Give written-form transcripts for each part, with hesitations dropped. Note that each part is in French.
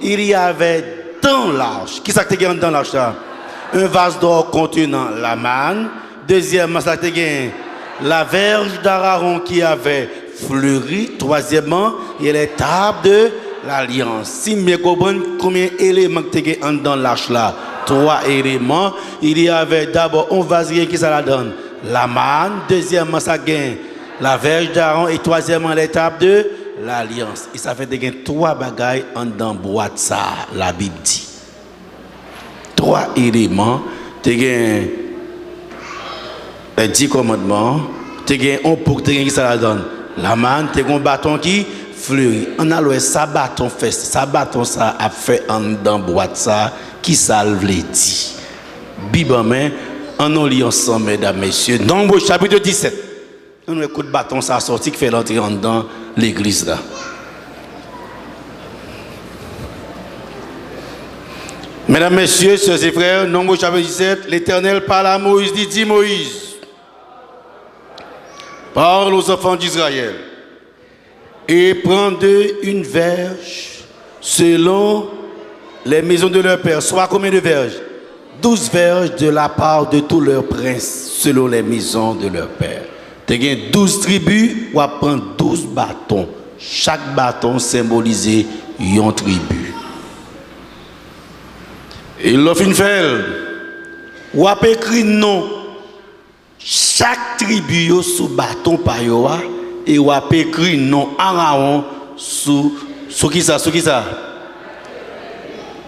il y avait dans l'arche. Qui ça que tu as dans l'arche là? Un vase d'or contenant la manne. Deuxièmement, ça tu as la verge d'Aaron qui avait fleuri. Troisièmement, il y a les tables de l'alliance. Si vous comprenez combien d'éléments que tu as dans l'arche là? 3 éléments. Il y avait d'abord un vase qui ça la donne. La manne. Deuxièmement, ça gagne la verge d'Aaron. Et troisièmement, les tables de l'alliance. Et ça fait des 3 bagailles en dans boîte ça, la Bible dit. 3 éléments. Tu as les 10 commandements. Tu as un pour qui ça la donne. La manne, tu as un bâton qui fleurit. On a le ça bâton fait. Ça bâton ça a fait en dans boîte ça. Qui ça le dit? Bible en main. On lit ensemble, mesdames, messieurs. Nombre chapitre 17. On écoute bâton ça sorti qui fait l'entrée dans l'église là. Mesdames, messieurs, sœurs et frères, Nombre chapitre 17, l'Éternel parle à Moïse, dit Moïse, parle aux enfants d'Israël et prends d'eux une verge selon les maisons de leur père. Soit combien de verges? 12 verges de la part de tous leurs princes selon les maisons de leur père. Tu as 12 tribus, ou à prendre 12 bâtons. Chaque bâton symbolisait une tribu. Et l'offre une fait, ou à écrit non. Chaque tribu sous bâton par yoa, et ou à écrit non Aaron sous qui ça?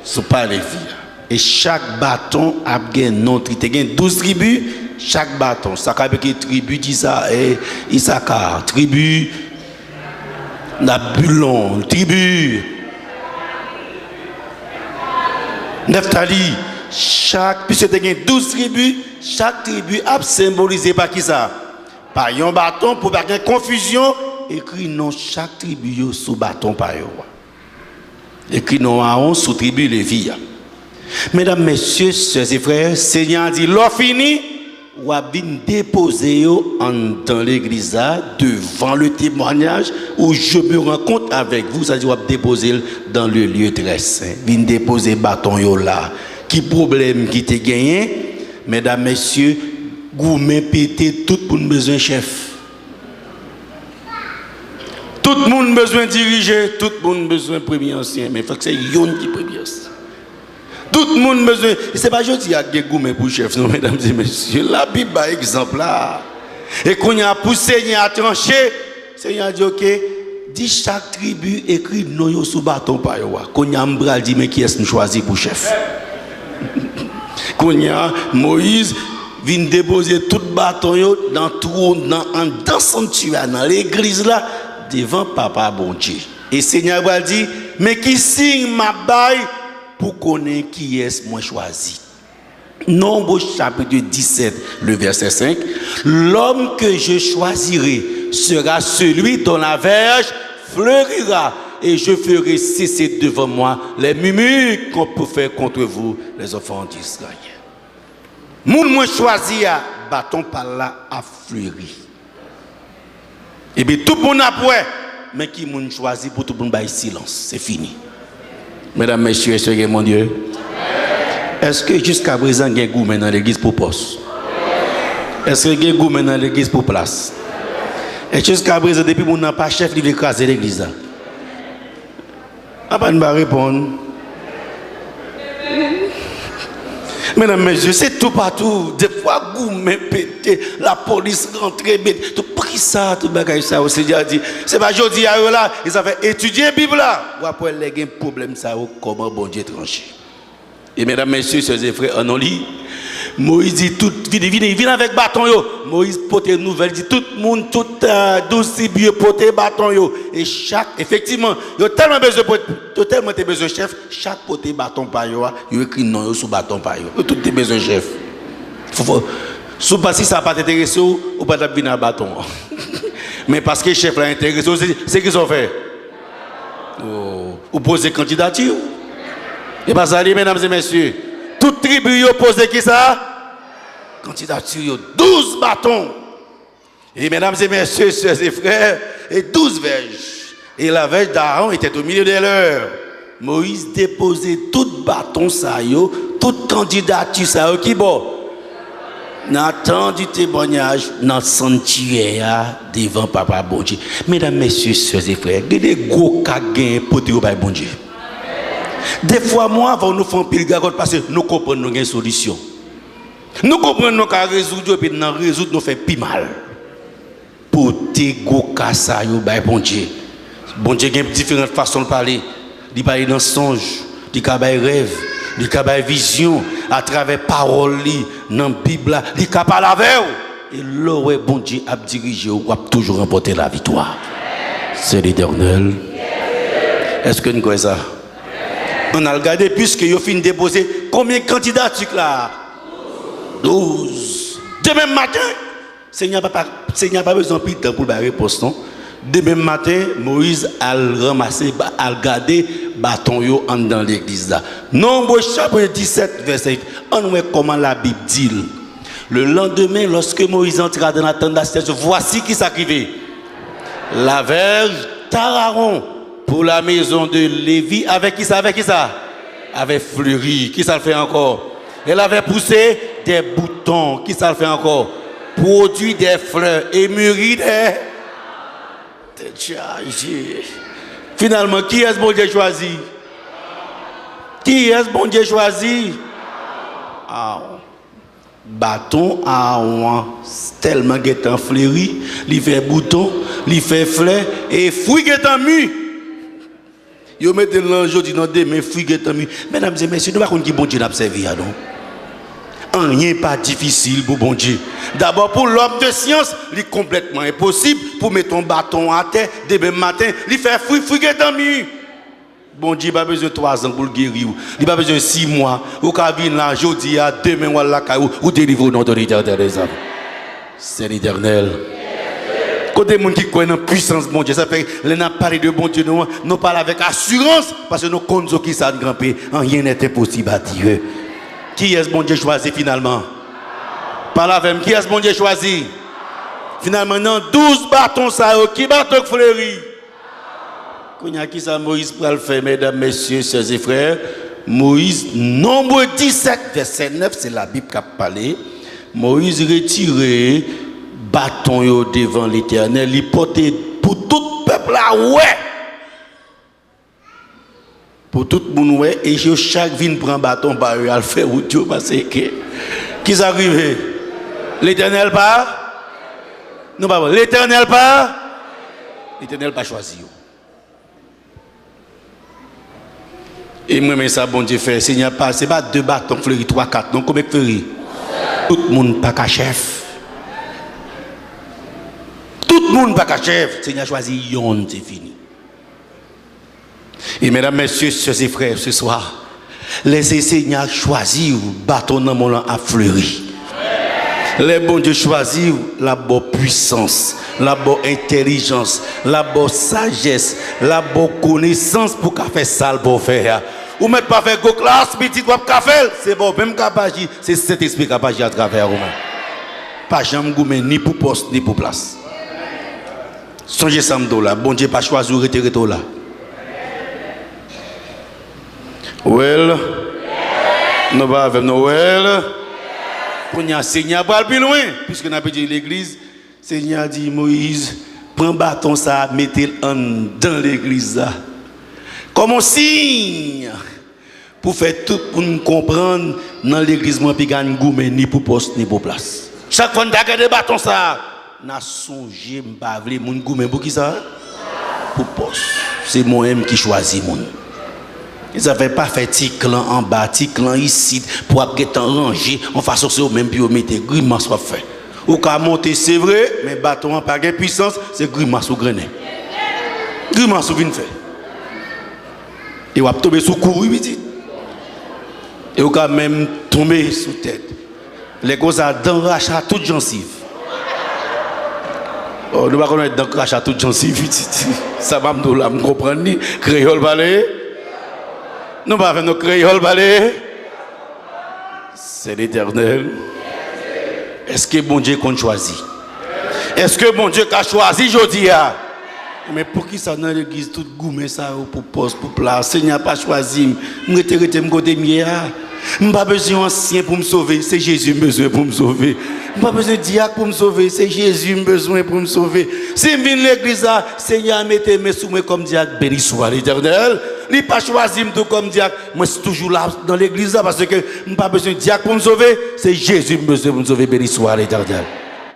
Sous pas les filles. Et chaque bâton a un nom. Tu as 12 tribus. Chaque bâton, ça a une tribu Issachar, tribu Nabulon, tribu Nephtali. Puisque tu as 12 tribus, chaque tribu a symbolisé par qui ça? Par un bâton pour pas qu'il y ait confusion. Écrit non chaque tribu sous bâton par yo. Écrit non Aaron sous tribu Lévi. Mesdames, messieurs, sœurs et frères, Seigneur dit, l'on fini. Ou a bien déposé dans l'église devant le témoignage où je me rencontre avec vous, ça dit ou a déposé dans le lieu très saint. Vin déposer bâton yo là. Qui problème qui te gagné? Mesdames, messieurs, gourmet pété, tout le monde besoin chef. Tout le monde besoin diriger, tout le monde besoin premier ancien, mais il faut que c'est yon qui premier ancien. Tout le monde besoin. C'est pas juste qu'il y a des gourmets pour chef, non, mesdames et messieurs. La Bible, par exemple, là. Et qu'on a poussé, Seigneur a tranché. Seigneur a dit, ok, dit chaque tribu écrit non sous bâton par yo. Qu'on a mbral dit, mais qui est-ce nous choisi pour chef? Qu'on a Moïse vient déposer tout bâton dans le sanctuaire, dans l'église là, devant Papa bon Dieu. Et Seigneur a dit, mais qui signe ma baille? Pour connaître qui est moi choisi. Nombre chapitre 17, le verset 5. L'homme que je choisirai sera celui dont la verge fleurira et je ferai cesser devant moi les murmures qu'on peut faire contre vous, les enfants d'Israël. Moun moi choisi à bâton par là a fleuri. Et bien tout le monde a peur, mais qui moun choisi pour tout le monde bail silence, c'est fini. Mesdames, messieurs, est-ce que mon Dieu? Est-ce que jusqu'à présent, il y a un goût dans l'église pour poste? Est-ce qu'il y a un goût dans l'église pour place? Et jusqu'à présent, depuis que nous n'avons pas chef, il veut écraser l'église. Ah, pas de répondre. Mesdames, messieurs, c'est tout partout. Des fois, gourmet pété, la police rentre, tout pris ça, tout bagaille ça. Aussi, Dieu a dit, c'est pas aujourd'hui, là, ils avaient étudié la Bible là. Ou après, il y a un problème, ça, comment bon Dieu tranché. Et mesdames, messieurs, sœurs et frères, on lit. Moïse dit tout, vine avec bâton yo. Moïse porte une nouvelle, dit tout le monde, tout 12 tribus porte bâton yo. Et chaque, effectivement, il y a tellement besoin de chef, chaque porte bâton par yo, il écrit non yo sous bâton par yo. Tout est besoin de chef. Si ça n'a pas t'intéressé, ou pas venir à bâton. Mais parce que le chef l'a intéressé, c'est qu'ils ont fait. Ou poser candidature. Et pas ça, mesdames et messieurs. Toute tribu posé qui ça? Candidature, 12 bâtons. Et mesdames et messieurs, sœurs et frères, et 12 verges. Et la verge d'Aaron était au milieu de leur. Moïse déposait tout bâton ça yo, toute candidature ça yo qui bon. N'attend du témoignage dans sanctuaire devant papa bon Dieu. Mesdames, messieurs, sœurs et frères, des gros cagains pour te bon Dieu. Des fois moi avant nous faire pile gagote parce que nous comprenons une solution. Nous comprenons qu'à résoudre et puis nous résoudre nous fait plus mal. Pour te gros cas ça yo bon Dieu. Bon Dieu a différentes façons de parler. Il parle dans songe, il parle rêve, il parle vision à travers parole dans la Bible, il parle avec vous. Et là ouais bon Dieu a dirigé ou a toujours remporté la victoire. C'est l'Éternel. Est-ce que nous connaissons ça? On a regardé puisque vous finissez de déposer combien de candidatures là? 12. Demain matin, Seigneur n'a pas besoin de temps pour la réponse. Demain matin, Moïse a ramassé, a regardé bâton yo dans l'église là. Nombre chapitre 17 verset 8. On voit comment la Bible dit. Le lendemain, lorsque Moïse entra dans la tente d'assiette, voici qui s'arrivait. La verge d'Aaron pour la maison de Lévi avec qui ça? Avec fleuri. Qui ça le fait encore? Elle avait poussé des boutons. Qui ça le fait encore? Produit des fleurs et mûri des... Finalement, qui est-ce bon Dieu choisi? Qui est-ce bon Dieu choisi? Bâton à tellement guettant fleuri, il fait bouton, il fait fleur et fruit guettant mu. Yo mettez l'ange dit non demain fruit guettant mu. Mesdames et messieurs, nous pas qu'on qui bon Dieu n'a servi à non. Rien pas difficile pour bon Dieu. D'abord pour l'homme de science, il est complètement impossible pour mettre ton bâton à terre demain matin, il fait fruit guettant mu. Bon Dieu, il n'a pas besoin de 3 ans pour le guérir. Il n'a pas besoin de 6 mois. Ou quand il vient là, jeudi, demain, ou délivre au nom de l'Éternel. C'est l'Éternel. Quand des gens qui croient dans la puissance de bon Dieu, ça fait que nous avons parlé de bon Dieu, nous parlons avec assurance parce que nous connaissons qui ça grimper. Rien n'est impossible à dire. Qui est-ce bon Dieu choisi finalement? Parle avec moi. Qui est-ce bon Dieu choisi? Finalement, dans 12 bâtons, ça, qui bâton fleuri? Quand qui ça Moïse pour le faire, mesdames, messieurs, sœurs et frères? Moïse, nombre 17, verset 9, c'est la Bible qui a parlé. Moïse retiré bâton devant l'Éternel, il portait pour tout le peuple là, ouais. Pour tout le monde, ouais. Et chaque ville prend bâton, bah, il a fait où Dieu parce que. Qui s'arrive? L'Éternel pas? Non, pas l'Éternel pas? L'Éternel pas choisi. Et moi, mais ça, bon Dieu fait, Seigneur, pas, c'est pas 2 bâtons fleuris, 3, 4, non, combien de fleuris? Tout le monde pas qu'à chef. Tout le monde pas qu'à chef. Seigneur choisit, yon, c'est fini. Et mesdames, messieurs, sœurs et frères, ce soir, laissez Seigneur choisir bâton dans mon à fleuri. Les bons Dieu choisir la bonne puissance, la bonne intelligence, la bonne sagesse, la bonne connaissance pour faire ça pour faire. Ou mettre pas faire go classe petit ou faire, c'est bon même capacité, c'est cet esprit capacité à travers vous. Pas jamais goumé ni pour poste ni pour place. Songez ça là, bon Dieu pas choisi ou retirer là. Well, nous va avec Noël. Pour nous Seigneur va plus loin, puisque nous avons dit l'église, Seigneur dit Moïse, prends bâton ça, mettez-le dans l'église. Comme un signe, pour faire tout pour nous comprendre, dans l'église, moi, puis gagne goumé, ni pour poste, ni pour place. Chaque fois que nous avons regardé bâton ça, nous avons songé, nous avons parlé, mon goumé, pour qui ça? Pour poste. C'est moi-même qui choisis mon. Ils n'avaient pas fait petit clan en bas, petit clan ici, pour être rangé, en façon que c'est au même puis on mettait grimace soit fait. Ou qu'à monter, c'est vrai, mais bâton en pas de puissance, c'est grimace ou grenet. Grimace ou vient faire. Et on va tomber sous courroux, petit. Et on va même tomber sous tête. Les gosses d'enrache à toute gencive. Oh, nous ne pouvons pas d'enrache à toute gencive, petit. Ça va me comprendre, créole balai. Nous ne pouvons pas nos créoles balai. C'est l'Éternel. Est-ce que bon Dieu qu'on choisit? Est-ce que bon Dieu a choisi aujourd'hui? Mais pour qui ça dans l'église, tout gourmet ça pour poste, pour place. Seigneur pas choisi. Je me côté mieux. Je n'ai pas besoin d'ancien pour me sauver, c'est Jésus qui a besoin pour me sauver. Je n'ai pas besoin de diacre pour me sauver, c'est Jésus qui a besoin pour me sauver. Si je viens à l'église, Seigneur, mettez mes sous moi comme diacre, béni soit l'Éternel. Il n'a pas choisi tout comme diacre. Moi, je suis toujours là dans l'église parce que je n'ai pas besoin de diacre pour me sauver, c'est Jésus qui a besoin pour me sauver, béni soit l'Éternel.